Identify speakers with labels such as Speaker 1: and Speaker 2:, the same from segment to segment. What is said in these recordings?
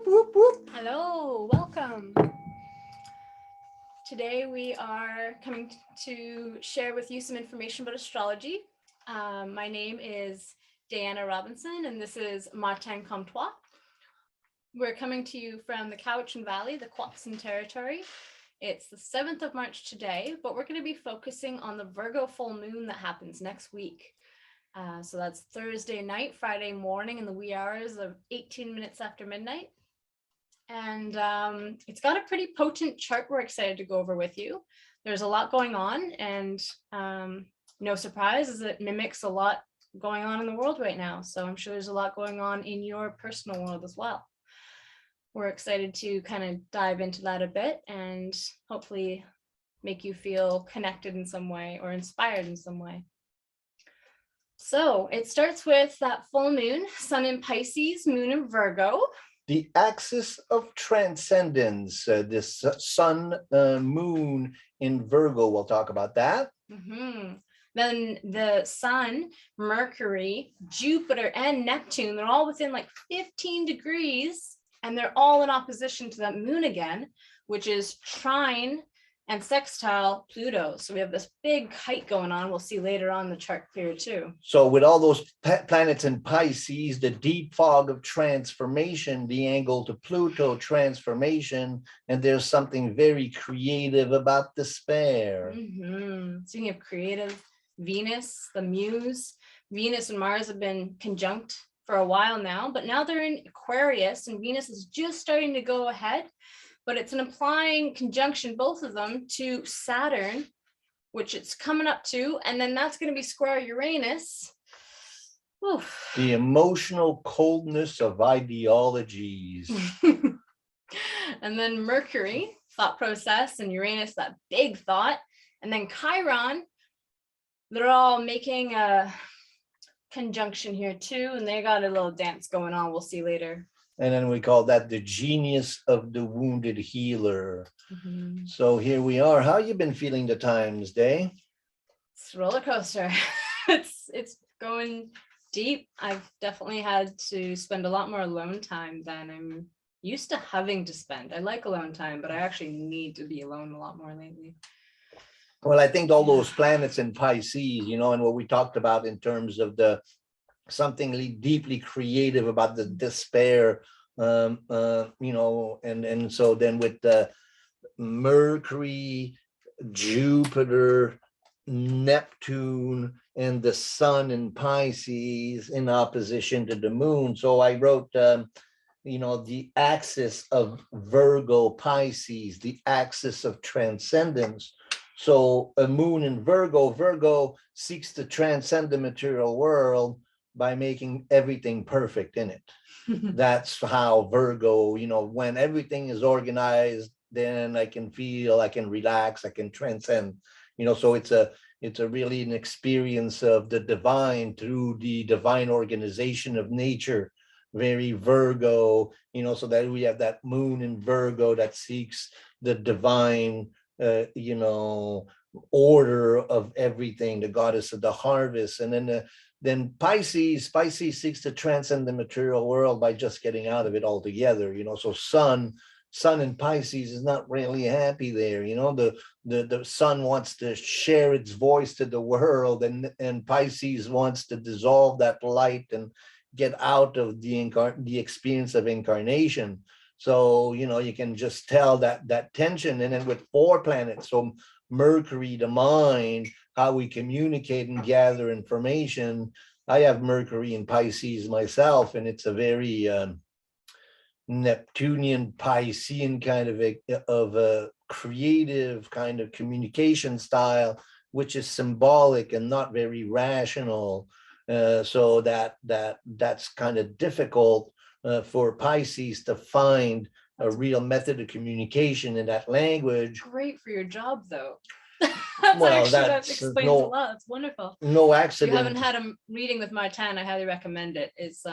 Speaker 1: whoop, whoop.
Speaker 2: Hello, welcome. Today we are coming to share with you some information about astrology. My name is Diana Robinson, and this is Matin Comtois. We're coming to you from the Cowichan Valley, the Quatsin territory. It's the 7th of March today, but we're going to be focusing on the Virgo full moon that happens next week. So that's Thursday night, Friday morning in the wee hours of 18 minutes after midnight. And it's got a pretty potent chart we're excited to go over with you. There's a lot going on, and no surprise as it mimics a lot going on in the world right now. So I'm sure there's a lot going on in your personal world as well. We're excited to kind of dive into that a bit and hopefully make you feel connected in some way or inspired in some way. So it starts with that full moon, sun in Pisces, moon in Virgo.
Speaker 1: The axis of transcendence, this sun, moon in Virgo, we'll talk about that.
Speaker 2: Then the sun, Mercury, Jupiter, and Neptune, they're all within like 15 degrees, and they're all in opposition to that moon again, which is Trine and Sextile Pluto. So we have this big kite going on. We'll see later on the chart clear too.
Speaker 1: So with all those planets in Pisces, the deep fog of transformation, the angle to Pluto transformation, and there's something very creative about despair.
Speaker 2: Speaking of creative, Venus, the muse, Venus and Mars have been conjunct for a while now, but now they're in Aquarius and Venus is just starting to go ahead. But it's an implying conjunction, both of them, to Saturn, which it's coming up to, and then that's going to be square Uranus. Oof.
Speaker 1: The emotional coldness of ideologies.
Speaker 2: And then Mercury, thought process, and Uranus, that big thought. And then Chiron, they're all making a conjunction here too, and they got a little dance going on. We'll see later.
Speaker 1: And then we call that the genius of the wounded healer. So here we are. How you been feeling the times, Day?
Speaker 2: It's a roller coaster. It's going deep. I've definitely had to spend a lot more alone time than I'm used to having to spend. I like alone time, but I actually need to be alone a lot more lately.
Speaker 1: Well, I think all those planets in Pisces, and what we talked about in terms of the something deeply creative about the despair, and so then with the Mercury, Jupiter, Neptune, and the sun in Pisces in opposition to the moon. So I wrote, the axis of Virgo Pisces, the axis of transcendence. So a moon in Virgo seeks to transcend the material world by making everything perfect in it. That's how Virgo, when everything is organized, then I can feel, I can relax, I can transcend, so it's a really an experience of the divine through the divine organization of nature, very Virgo, so that we have that moon in Virgo that seeks the divine, order of everything, the goddess of the harvest. And then Pisces seeks to transcend the material world by just getting out of it altogether, so sun in Pisces is not really happy there. The sun wants to share its voice to the world, and Pisces wants to dissolve that light and get out of the experience of incarnation. So you can just tell that tension. And then with 4 planets, so Mercury, the mind, how we communicate and gather information. I have Mercury in Pisces myself, and it's a very Neptunian Piscean kind of a creative kind of communication style, which is symbolic and not very rational. So that's kind of difficult for Pisces to find a real method of communication in that language.
Speaker 2: Great for your job, though.
Speaker 1: That
Speaker 2: explains a lot. It's wonderful.
Speaker 1: No accident.
Speaker 2: If you haven't had a reading with Martin, I highly recommend it. It's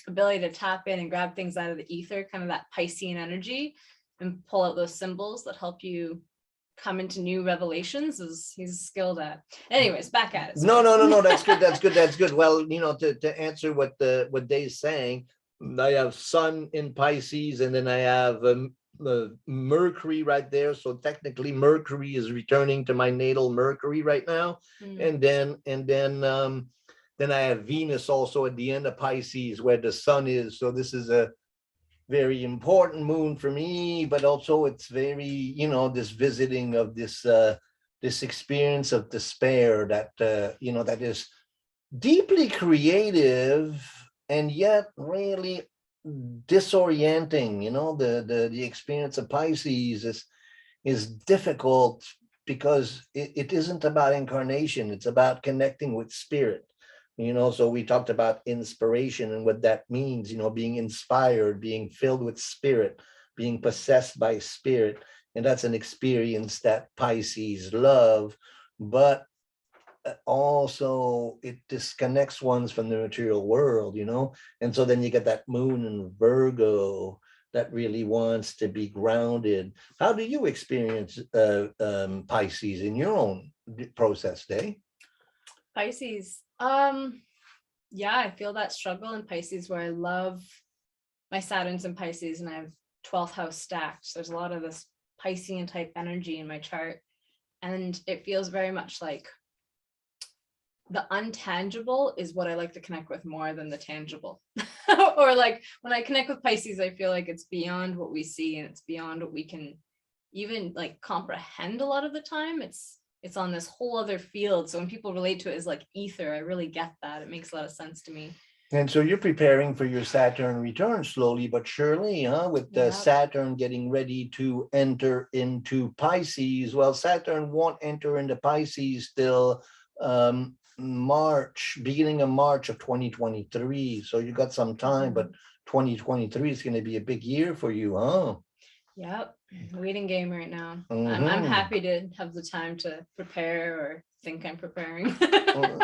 Speaker 2: ability to tap in and grab things out of the ether, kind of that Piscean energy, and pull out those symbols that help you come into new revelations. He's skilled at. Anyways, back at it.
Speaker 1: No. That's good. Well, to answer what Dave's saying, I have Sun in Pisces, and then I have Mercury right there. So technically, Mercury is returning to my natal Mercury right now, and then I have Venus also at the end of Pisces, where the Sun is. So this is a very important moon for me, but also it's very, this visiting of this experience of despair that that is deeply creative and yet really disorienting. The experience of Pisces is difficult because it isn't about incarnation, it's about connecting with spirit. So we talked about inspiration and what that means, being inspired, being filled with spirit, being possessed by spirit. And that's an experience that Pisces love, but also it disconnects ones from the material world, and so then you get that moon in Virgo that really wants to be grounded. How do you experience Pisces in your own process, Day?
Speaker 2: Pisces. Yeah, I feel that struggle in Pisces where I love my Saturn's in Pisces and I have 12th house stacked. So there's a lot of this Piscean type energy in my chart. And it feels very much like the untangible is what I like to connect with more than the tangible. Or like when I connect with Pisces, I feel like it's beyond what we see and it's beyond what we can even like comprehend a lot of the time. It's on this whole other field. So when people relate to it as like ether, I really get that. It makes a lot of sense to me.
Speaker 1: And so you're preparing for your Saturn return slowly but surely, with the Saturn getting ready to enter into Pisces. Well, Saturn won't enter into Pisces till beginning of March of 2023. So you got some time, but 2023 is going to be a big year for you, huh?
Speaker 2: Yep, waiting game right now. I'm happy to have the time to prepare or think I'm preparing.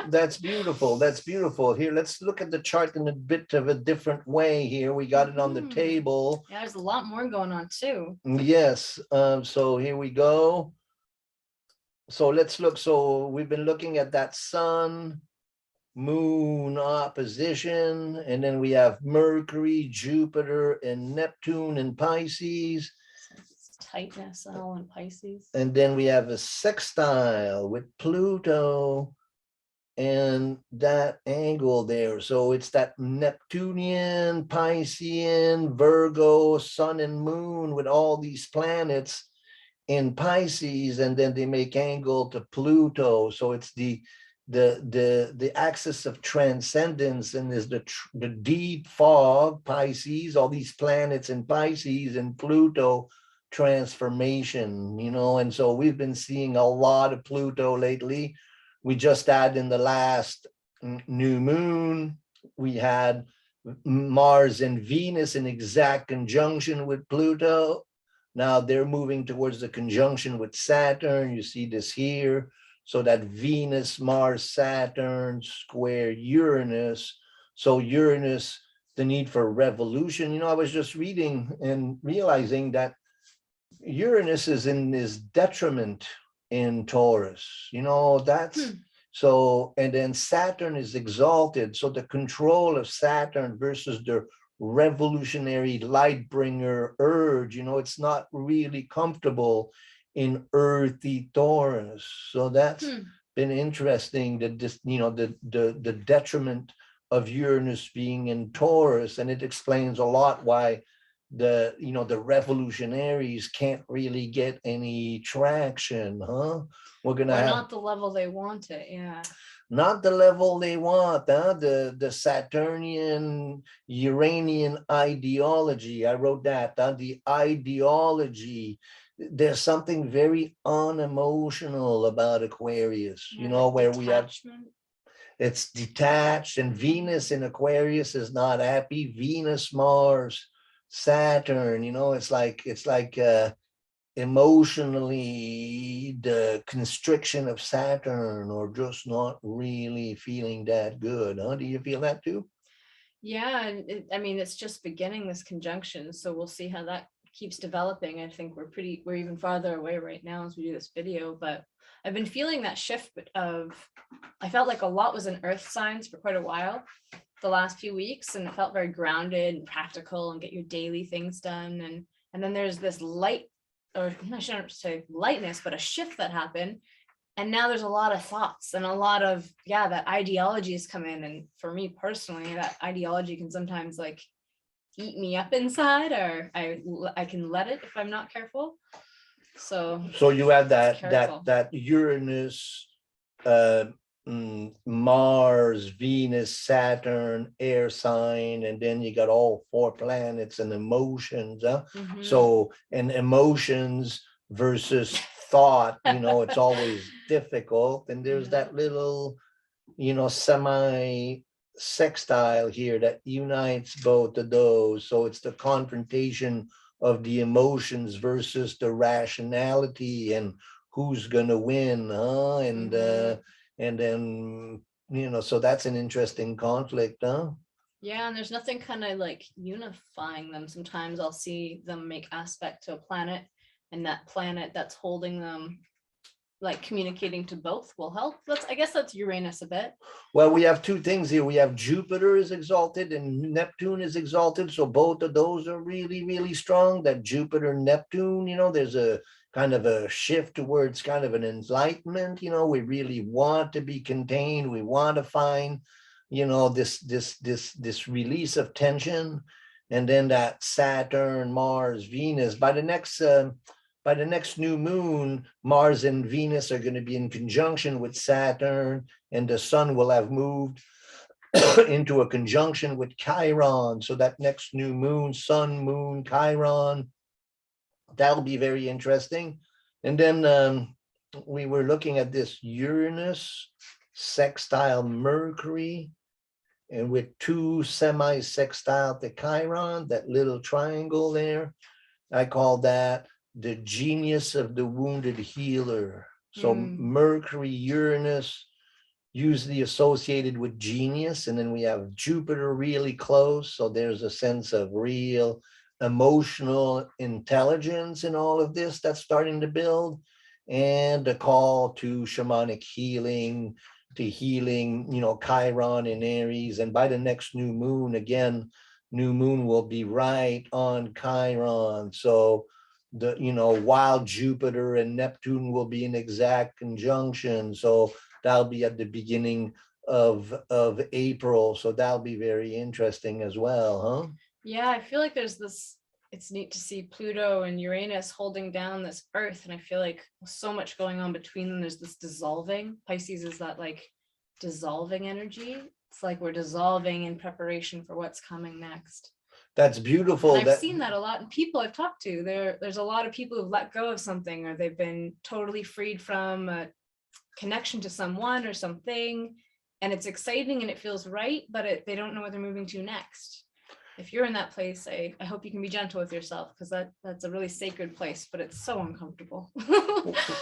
Speaker 1: That's beautiful. That's beautiful. Here, let's look at the chart in a bit of a different way. Here, we got it on the table.
Speaker 2: Yeah, there's a lot more going on too.
Speaker 1: Yes. So here we go. So let's look. So we've been looking at that Sun, Moon opposition, and then we have Mercury, Jupiter, and Neptune in Pisces.
Speaker 2: Tightness all in Pisces.
Speaker 1: And then we have a sextile with Pluto and that angle there. So it's that Neptunian, Piscean, Virgo, Sun and Moon with all these planets in Pisces, and then they make angle to Pluto. So it's the axis of transcendence, and there's the deep fog, Pisces, all these planets in Pisces, and Pluto transformation, and so we've been seeing a lot of Pluto lately. We just had in the last new moon, we had Mars and Venus in exact conjunction with Pluto. Now they're moving towards the conjunction with Saturn. You see this here. So that Venus, Mars, Saturn square Uranus. So Uranus, the need for revolution. I was just reading and realizing that Uranus is in this detriment in Taurus. That's so, and then Saturn is exalted. So the control of Saturn versus the revolutionary light bringer urge, it's not really comfortable in earthy Taurus. So that's been interesting, that this, the detriment of Uranus being in Taurus, and it explains a lot why the revolutionaries can't really get any traction, huh? We're gonna have
Speaker 2: not the level they want it, yeah.
Speaker 1: Not the level they want, huh? The Saturnian Uranian ideology. I wrote that, the ideology. There's something very unemotional about Aquarius, where we have it's detached, and Venus in Aquarius is not happy. Venus, Mars, Saturn, it's like emotionally the constriction of Saturn, or just not really feeling that good, huh? Do you feel that too?
Speaker 2: Yeah, and it's just beginning, this conjunction, so we'll see how that keeps developing. I think we're even farther away right now as we do this video, but I've been feeling that shift of, I felt like a lot was in earth signs for quite a while, the last few weeks, and it felt very grounded and practical and get your daily things done. And then there's this light, or I shouldn't say lightness, but a shift that happened. And now there's a lot of thoughts and a lot of, yeah, that ideologies come in. And for me personally, that ideology can sometimes like eat me up inside, or I can let it if I'm not careful. So
Speaker 1: you have
Speaker 2: careful.
Speaker 1: that Uranus, uh, Mars, Venus, Saturn, air sign, and then you got all 4 planets and emotions.
Speaker 2: Mhm.
Speaker 1: So, and emotions versus thought, it's always difficult. And there's
Speaker 2: Yeah.
Speaker 1: that little, semi sextile here that unites both of those. So it's the confrontation of the emotions versus the rationality, and who's gonna win, huh? And then, so that's an interesting conflict, huh?
Speaker 2: Yeah, and there's nothing kind of like unifying them. Sometimes I'll see them make aspect to a planet, and that planet that's holding them, like communicating to both, will help. I guess that's Uranus a bit.
Speaker 1: Well, we have 2 things here. We have Jupiter is exalted and Neptune is exalted. So both of those are really, really strong. That Jupiter, Neptune, there's a kind of a shift towards kind of an enlightenment. We really want to be contained. We want to find, this release of tension. And then that Saturn, Mars, Venus. By the next new moon, Mars and Venus are going to be in conjunction with Saturn, and the sun will have moved into a conjunction with Chiron. So that next new moon, sun, moon, Chiron, that'll be very interesting. And then we were looking at this Uranus sextile Mercury, and with 2 semi-sextile to Chiron, that little triangle there, I call that the genius of the wounded healer. So Mercury, Uranus, usually associated with genius. And then we have Jupiter really close. So there's a sense of real emotional intelligence in all of this that's starting to build. And a call to shamanic healing, to healing, Chiron in Aries. And by the next new moon, again, new moon will be right on Chiron. So while Jupiter and Neptune will be in exact conjunction. So that'll be at the beginning of April. So that'll be very interesting as well, huh?
Speaker 2: Yeah, I feel like there's this, it's neat to see Pluto and Uranus holding down this earth. And I feel like so much going on between them. There's this dissolving. Pisces is that like dissolving energy. It's like we're dissolving in preparation for what's coming next.
Speaker 1: That's beautiful.
Speaker 2: And I've seen that a lot in people I've talked to. There's a lot of people who've let go of something, or they've been totally freed from a connection to someone or something, and it's exciting and it feels right, but they don't know where they're moving to next. If you're in that place, I hope you can be gentle with yourself, because that's a really sacred place, but it's so uncomfortable.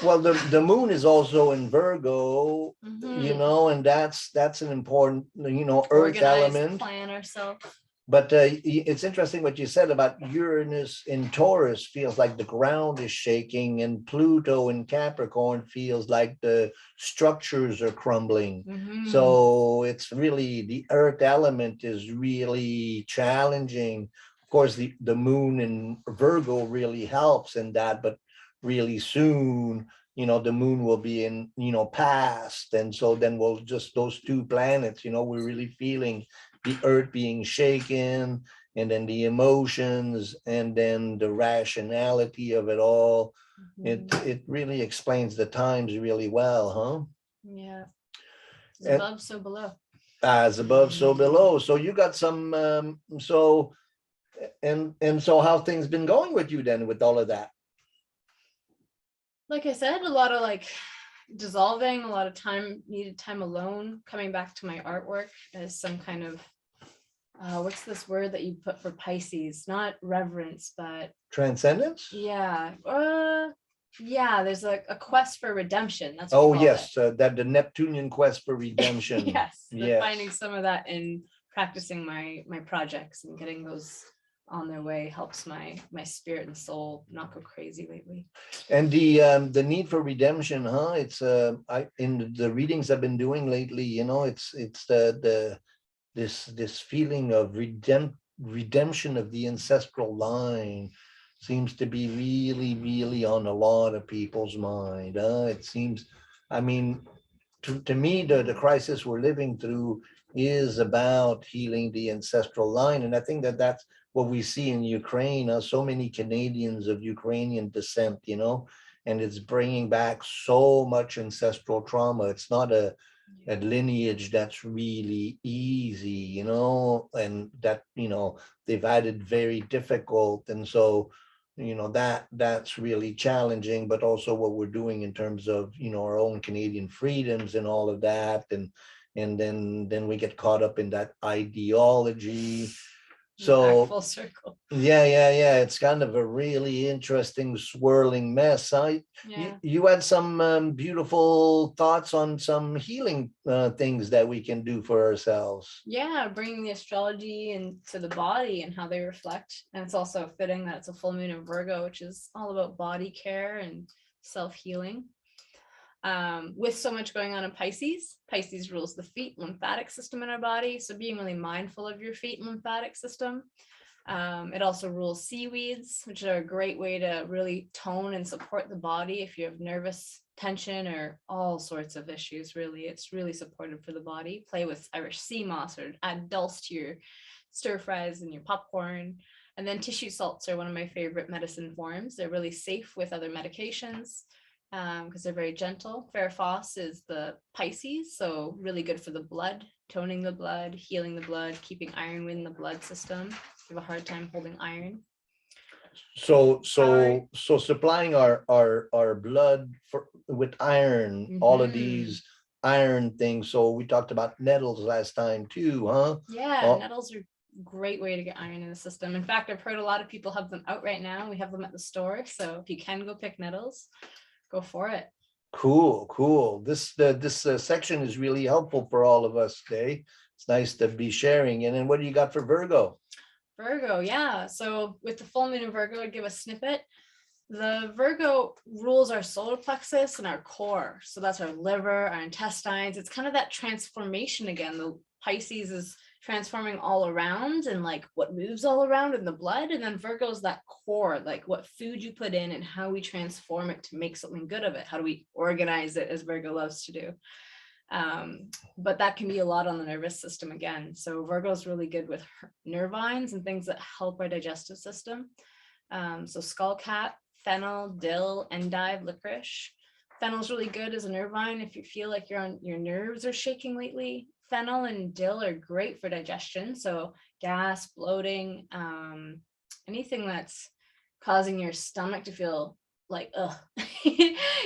Speaker 1: Well, the moon is also in Virgo, and that's an important, earth
Speaker 2: Organize,
Speaker 1: element.
Speaker 2: plan ourselves.
Speaker 1: But it's interesting what you said about Uranus in Taurus. Feels like the ground is shaking, and Pluto in Capricorn feels like the structures are crumbling. So it's really, the earth element is really challenging. Of course, the moon in Virgo really helps in that, but really soon, the moon will be in, past. And so then we'll just, those 2 planets, we're really feeling the earth being shaken, and then the emotions, and then the rationality of it all. It really explains the times really well, huh?
Speaker 2: Yeah. As above, so below.
Speaker 1: As above, so below. So you got some, so how things been going with you then with all of that?
Speaker 2: Like I said, a lot of like dissolving, a lot of needed time alone, coming back to my artwork as some kind of what's this word that you put for Pisces? Not reverence, but
Speaker 1: transcendence.
Speaker 2: Yeah. There's a quest for redemption. That's
Speaker 1: yes, that the Neptunian quest for redemption.
Speaker 2: Yes. Finding some of that in practicing my projects and getting those on their way helps my spirit and soul not go crazy lately.
Speaker 1: And the need for redemption, huh? It's in the readings I've been doing lately, it's the this feeling of redemption of the ancestral line seems to be really, really on a lot of people's mind. It seems, I mean, to me, the crisis we're living through is about healing the ancestral line. And I think that that's what we see in Ukraine. So many Canadians of Ukrainian descent, and it's bringing back so much ancestral trauma. It's not a lineage that's really easy, and that, they've had it very difficult. And so, that's really challenging, but also what we're doing in terms of, our own Canadian freedoms and all of that. And then we get caught up in that ideology.
Speaker 2: Back
Speaker 1: So
Speaker 2: full circle.
Speaker 1: yeah. It's kind of a really interesting swirling mess. You had some beautiful thoughts on some healing things that we can do for ourselves.
Speaker 2: Yeah, bringing the astrology into the body and how they reflect. And it's also fitting that it's a full moon in Virgo, which is all about body care and self-healing. With so much going on in Pisces rules the feet lymphatic system in our body. So being really mindful of your feet and lymphatic system. It also rules seaweeds, which are a great way to really tone and support the body if you have nervous tension or all sorts of issues. Really, it's really supportive for the body. Play with Irish sea moss or add dulse to your stir fries and your popcorn. And then tissue salts are one of my favorite medicine forms. They're really safe with other medications because they're very gentle. Phos is the Pisces, so really good for the blood, toning the blood, healing the blood, keeping iron in the blood system. You have a hard time holding iron.
Speaker 1: So supplying our blood with iron, all of these iron things. So we talked about nettles last time too, huh?
Speaker 2: Yeah, nettles are a great way to get iron in the system. In fact, I've heard a lot of people have them out right now. We have them at the store, so if you can go pick nettles, go for it.
Speaker 1: Cool. This section is really helpful for all of us today. It's nice to be sharing. And then what do you got for Virgo?
Speaker 2: Virgo, yeah. So with the full moon in Virgo, I'd give a snippet. The Virgo rules our solar plexus and our core. So that's our liver, our intestines. It's kind of that transformation again. The Pisces is transforming all around and like what moves all around in the blood. And then Virgo is that core, like what food you put in and how we transform it to make something good of it. How do we organize it, as Virgo loves to do? But that can be a lot on the nervous system again. So Virgo is really good with nervines and things that help our digestive system. So skullcap, fennel, dill, endive, licorice. Fennel is really good as a nervine if you feel like your nerves are shaking lately. Fennel and dill are great for digestion. So gas, bloating, anything that's causing your stomach to feel like, ugh.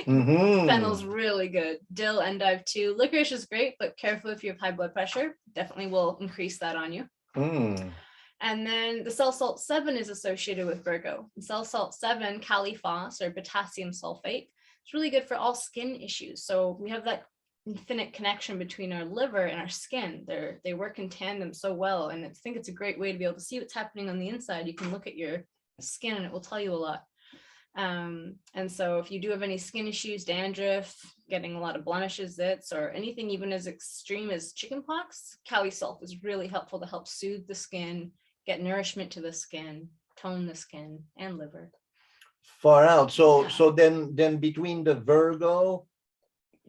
Speaker 2: Fennel's really good. Dill, endive too. Licorice is great, but careful if you have high blood pressure. Definitely will increase that on you. And then the cell salt 7 is associated with Virgo. Cell salt 7, caliphos or potassium sulfate, it's really good for all skin issues. So we have that infinite connection between our liver and our skin. They work in tandem so well. And I think it's a great way to be able to see what's happening on the inside. You can look at your skin and it will tell you a lot. And so if you do have any skin issues, dandruff, getting a lot of blemishes, zits, or anything even as extreme as chickenpox, Cali Salt is really helpful to help soothe the skin, get nourishment to the skin, tone the skin and liver.
Speaker 1: Far out. So then between the Virgo,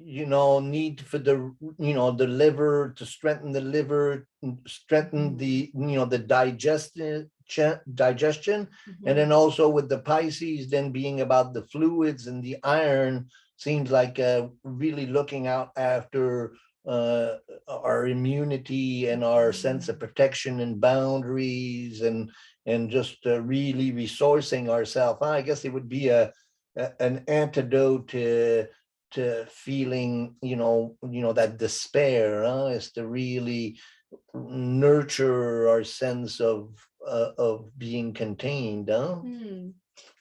Speaker 1: need for the liver, to strengthen the liver, strengthen the the digestion, and then also with the Pisces then being about the fluids and the iron, seems like really looking out after our immunity and our sense of protection and boundaries, and just really resourcing ourselves. I guess it would be an antidote to feeling that despair, is to really nurture our sense of being contained.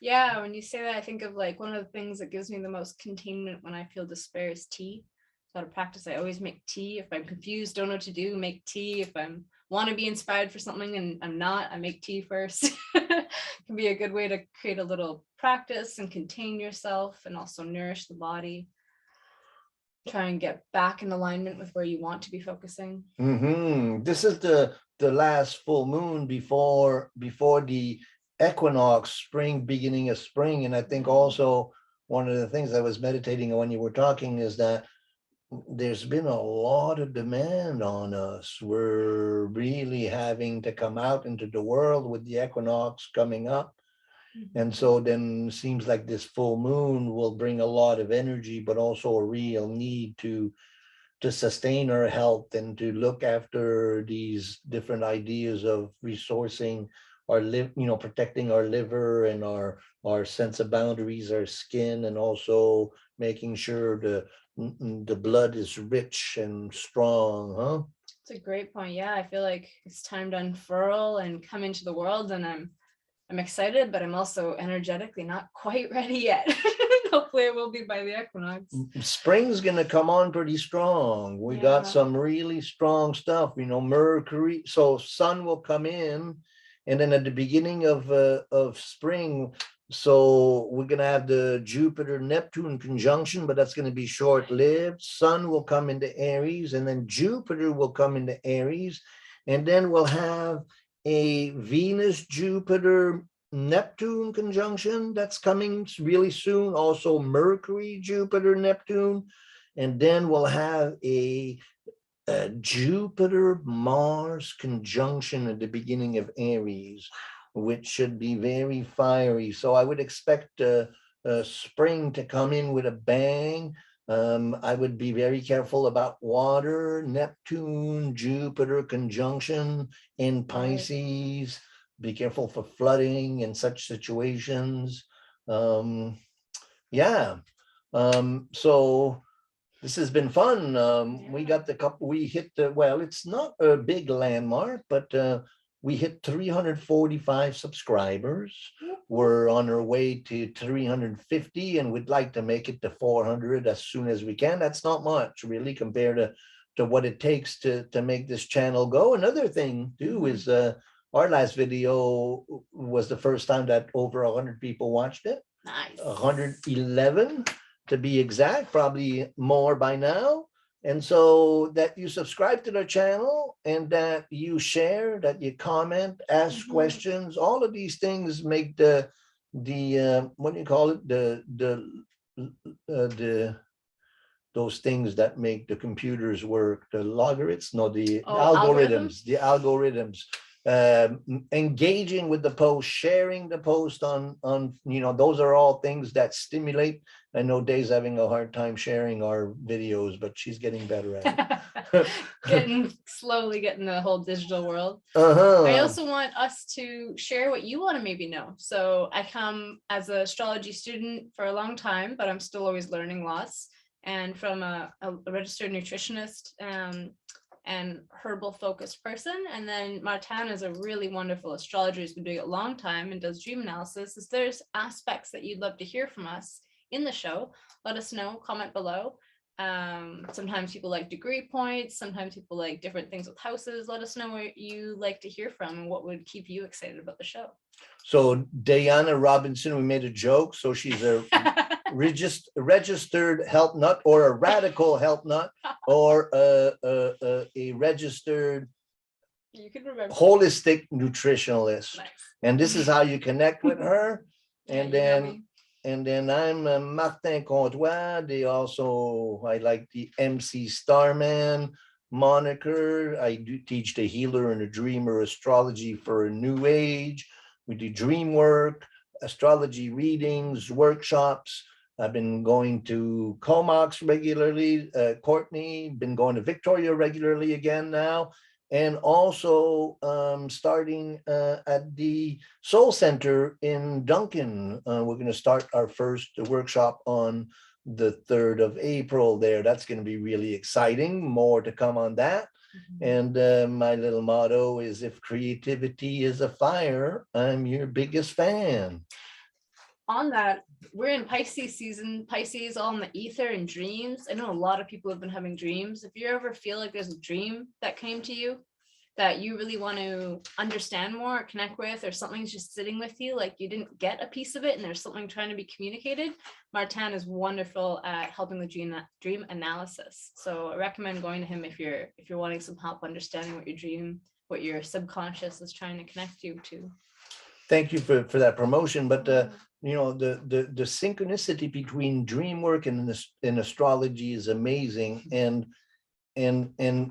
Speaker 2: Yeah, when you say that, I think of like one of the things that gives me the most containment when I feel despair is tea. So to practice, I always make tea. If I'm confused, don't know what to do, make tea. If I want to be inspired for something and I'm not, I make tea first. Can be a good way to create a little practice and contain yourself and also nourish the body. try and get back in alignment with where you want to be focusing.
Speaker 1: This is the last full moon before the equinox, spring, beginning of spring. And I think also one of the things I was meditating on when you were talking is that there's been a lot of demand on us. We're really having to come out into the world with the equinox coming up. And so then seems like this full moon will bring a lot of energy, but also a real need to sustain our health and to look after these different ideas of resourcing our protecting our liver and our sense of boundaries, our skin, and also making sure the blood is rich and strong, huh?
Speaker 2: It's a great point. Yeah, I feel like it's time to unfurl and come into the world, and I'm excited, but I'm also energetically not quite ready yet. Hopefully it will be by the equinox.
Speaker 1: Spring's gonna come on pretty strong. We got some really strong stuff, Mercury. So sun will come in, and then at the beginning of spring, so we're gonna have the Jupiter Neptune conjunction, but that's gonna be short-lived. Sun will come into Aries, and then Jupiter will come into Aries, and then we'll have a Venus Jupiter Neptune conjunction that's coming really soon. Also Mercury Jupiter Neptune, and then we'll have a Jupiter Mars conjunction at the beginning of Aries, which should be very fiery. So I would expect spring to come in with a bang. I would be very careful about water. Neptune, Jupiter conjunction in Pisces. Be careful for flooding in such situations. So this has been fun. We got we hit well, it's not a big landmark, but we hit 345 subscribers. We're on our way to 350, and we'd like to make it to 400 as soon as we can. That's not much, really, compared to what it takes to make this channel go. Another thing, too, is our last video was the first time that over 100 people watched it.
Speaker 2: Nice.
Speaker 1: 111 to be exact, probably more by now. And so that you subscribe to the channel, and that you share, that you comment, ask questions, all of these things make the what do you call it, those things that make the computers work, the logarithms, no, the algorithms. Engaging with the post, sharing the post on those are all things that stimulate. I know Day's having a hard time sharing our videos, but she's getting better at it.
Speaker 2: Slowly getting the whole digital world. I also want us to share what you want to maybe know. So I come as an astrology student for a long time, but I'm still always learning lots. And from a registered nutritionist and herbal focused person. And then Martin is a really wonderful astrologer who's been doing it a long time and does dream analysis. If there's aspects that you'd love to hear from us in the show, let us know, comment below. Sometimes people like degree points, sometimes people like different things with houses. Let us know what you like to hear from and what would keep you excited about the show.
Speaker 1: So Diana Robinson, we made a joke. So she's a registered health nut, or a radical health nut, or a registered holistic nutritionalist. Nice. And this is how you connect with her. And then I'm Martin Comtois. I like the MC Starman moniker. I do teach the healer and the dreamer astrology for a new age. We do Dreamwork, astrology readings, workshops. I've been going to Comox regularly. Courtney, been going to Victoria regularly again now. And also starting at the Soul Center in Duncan. We're going to start our first workshop on the 3rd of April there. That's going to be really exciting. More to come on that. And my little motto is, if creativity is a fire, I'm your biggest fan.
Speaker 2: On that, we're in Pisces season. Pisces all in the ether and dreams. I know a lot of people have been having dreams. If you ever feel like there's a dream that came to you, that you really want to understand more, connect with, or something's just sitting with you, like you didn't get a piece of it and there's something trying to be communicated, Martin is wonderful at helping with dream analysis. So I recommend going to him if you're wanting some help understanding what your subconscious is trying to connect you to.
Speaker 1: Thank you for that promotion. But you know, the synchronicity between dream work and astrology is amazing. And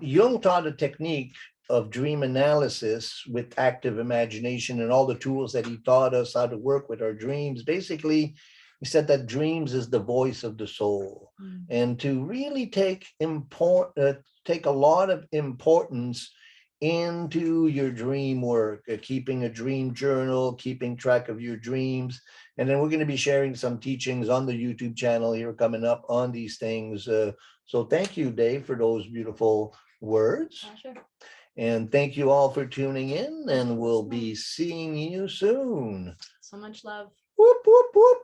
Speaker 1: Jung taught a technique of dream analysis with active imagination and all the tools that he taught us how to work with our dreams. Basically, he said that dreams is the voice of the soul, and to really take a lot of importance into your dream work, keeping a dream journal, keeping track of your dreams. And then we're going to be sharing some teachings on the YouTube channel here coming up on these things. So thank you, Dave, for those beautiful words.
Speaker 2: Sure.
Speaker 1: And thank you all for tuning in, and we'll be seeing you soon.
Speaker 2: So much love.
Speaker 1: Whoop, whoop, whoop.